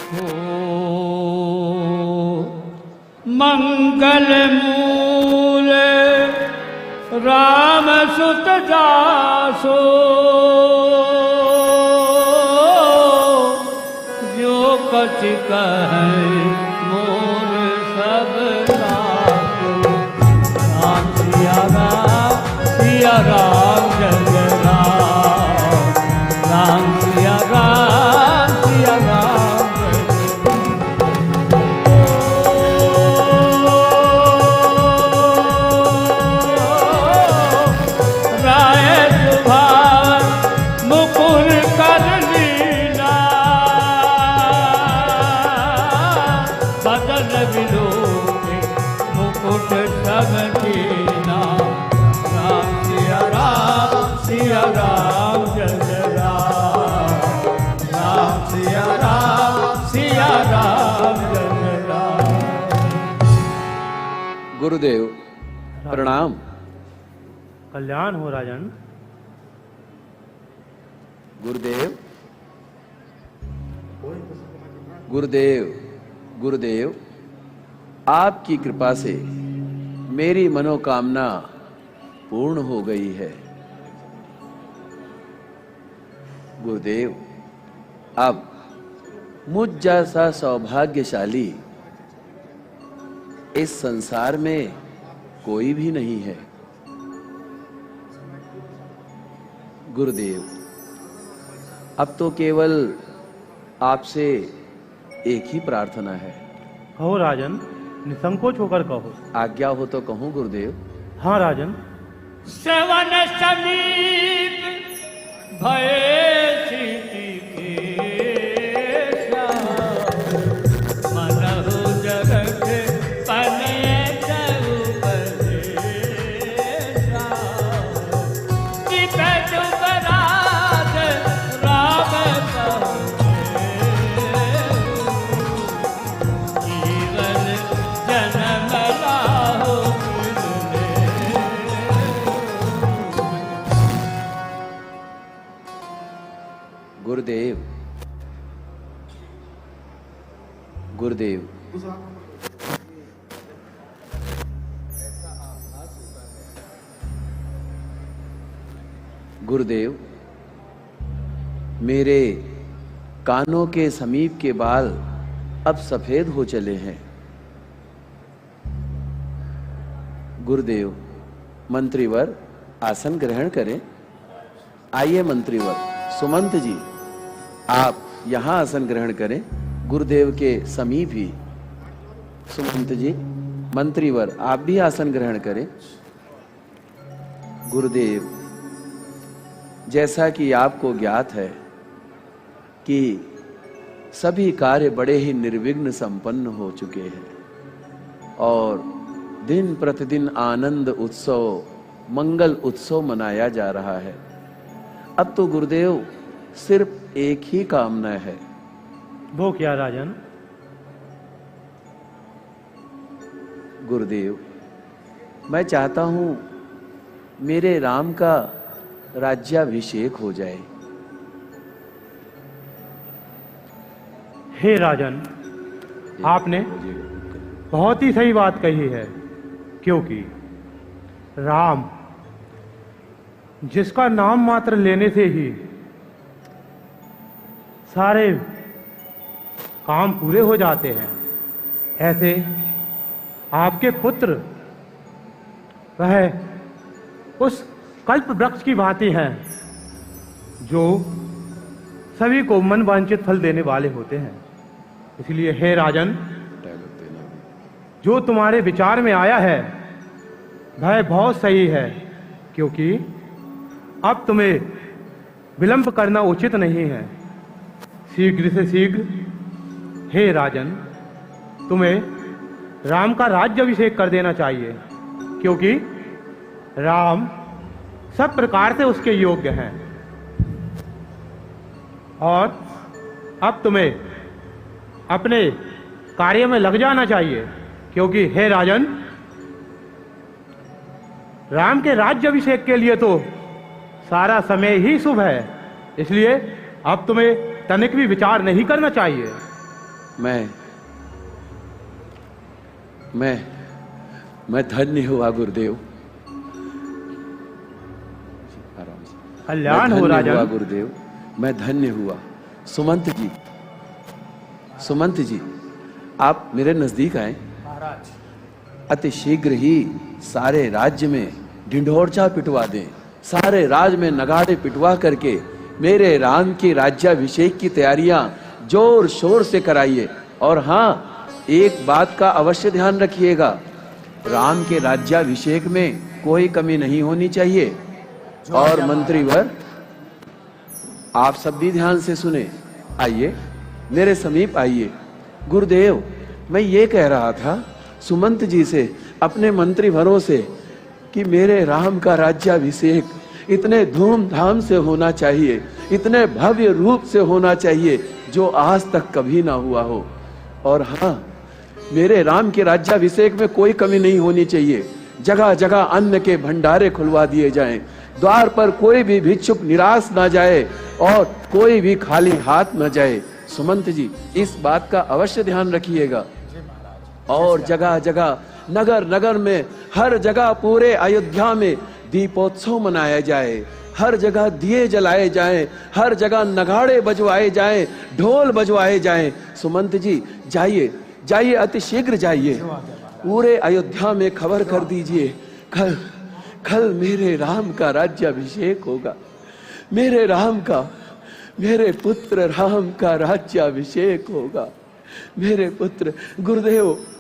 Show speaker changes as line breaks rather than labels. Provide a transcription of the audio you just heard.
हो मंगल मूल राम सुत दासो जो कति कहे मोर सब लाको। राम सिया राम सिया राम जय राम। राम सिया राम सिया राम राय सुभाव मुकुर कर लीला बदन विलोके मुकुट सब कीना। राम सिया राम जय राम। राम सिया राम जय राम।
गुरुदेव प्रणाम।
कल्याण हो राजन।
गुरुदेव गुरुदेव गुरुदेव, आपकी कृपा से मेरी मनोकामना पूर्ण हो गई है। गुरुदेव, अब मुझ जैसा सौभाग्यशाली इस संसार में कोई भी नहीं है। गुरुदेव, अब तो केवल आपसे एक ही प्रार्थना है।
कहो राजन, निसंकोच होकर कहो।
आज्ञा हो तो कहूं गुरुदेव।
हाँ राजन।
श्रवण समीप भये सिद्धि केशा मनहु जगत पनेत उपदेशा। निपट उपराध राम कहु जीवन जन्म लाहु
गुरुदेव गुरुदेव, गुरुदेव, मेरे कानों के समीप के बाल अब सफेद हो चले हैं। गुरुदेव, मंत्रीवर आसन ग्रहण करें। आइए मंत्रीवर, सुमंत जी आप यहां आसन ग्रहण करें, गुरुदेव के समीप ही। सुमंत जी, मंत्रीवर आप भी आसन ग्रहण करें। गुरुदेव, जैसा कि आपको ज्ञात है कि सभी कार्य बड़े ही निर्विघ्न संपन्न हो चुके हैं और दिन प्रतिदिन आनंद उत्सव, मंगल उत्सव मनाया जा रहा है। अब तो गुरुदेव सिर्फ एक ही कामना है।
वो क्या राजन?
गुरुदेव, मैं चाहता हूं मेरे राम का राज्याभिषेक हो जाए।
हे राजन, आपने बहुत ही सही बात कही है, क्योंकि राम जिसका नाम मात्र लेने से ही सारे काम पूरे हो जाते हैं, ऐसे आपके पुत्र वह उस कल्प वृक्ष की भांति हैं जो सभी को मन वांछित फल देने वाले होते हैं। इसलिए हे राजन, जो तुम्हारे विचार में आया है वह बहुत सही है, क्योंकि अब तुम्हें विलंब करना उचित नहीं है। शीघ्र से शीघ्र हे राजन, तुम्हें राम का राज्याभिषेक कर देना चाहिए, क्योंकि राम सब प्रकार से उसके योग्य हैं। और अब तुम्हें अपने कार्य में लग जाना चाहिए, क्योंकि हे राजन, राम के राज्याभिषेक के लिए तो सारा समय ही शुभ है। इसलिए अब तुम्हें तनिक भी विचार नहीं करना चाहिए।
मैं धन्य हुआ गुरुदेव, आराम से।
कल्याण
मैं
हो
धन्य हुआ
राजन।
गुरुदेव, मैं धन्य हुआ। सुमंत जी, आप मेरे नजदीक आए।
महाराज,
अति शीघ्र ही सारे राज्य में ढिंढोरचा पिटवा दें, सारे राज्य में नगाड़े पिटवा करके मेरे राम की राज्याभिषेक की तैयारियां जोर शोर से कराइए। और हाँ, एक बात का अवश्य ध्यान रखिएगा, राम के राज्याभिषेक में कोई कमी नहीं होनी चाहिए। और मंत्रीवर, आप सब भी ध्यान से सुने, आइए मेरे समीप आइए। गुरुदेव, मैं ये कह रहा था सुमंत जी से, अपने मंत्रीवरों से, कि मेरे राम का राज्याभिषेक इतने धूमधाम से होना चाहिए, इतने भव्य रूप से होना चाहिए जो आज तक कभी ना हुआ हो। और हाँ, मेरे राम के राज्याभिषेक में कोई कमी नहीं होनी चाहिए। जगह जगह अन्न के भंडारे खुलवा दिए जाएं, द्वार पर कोई भी भिक्षुक निराश ना जाए और कोई भी खाली हाथ न जाए। सुमंत जी, इस बात का अवश्य ध्यान रखिएगा। और जगह जगह, नगर नगर में, हर जगह, पूरे अयोध्या में दीपोत्सव मनाया जाए, हर जगह दिए जलाए जाएं, हर जगह नगाड़े बजवाए जाएं, ढोल बजवाए जाएं। सुमंत जी, जाइए जाइए, अति शीघ्र जाइए, पूरे अयोध्या में खबर कर दीजिए, कल मेरे राम का राज्याभिषेक होगा। मेरे राम का, मेरे पुत्र राम का राज्याभिषेक होगा। मेरे पुत्र, गुरुदेव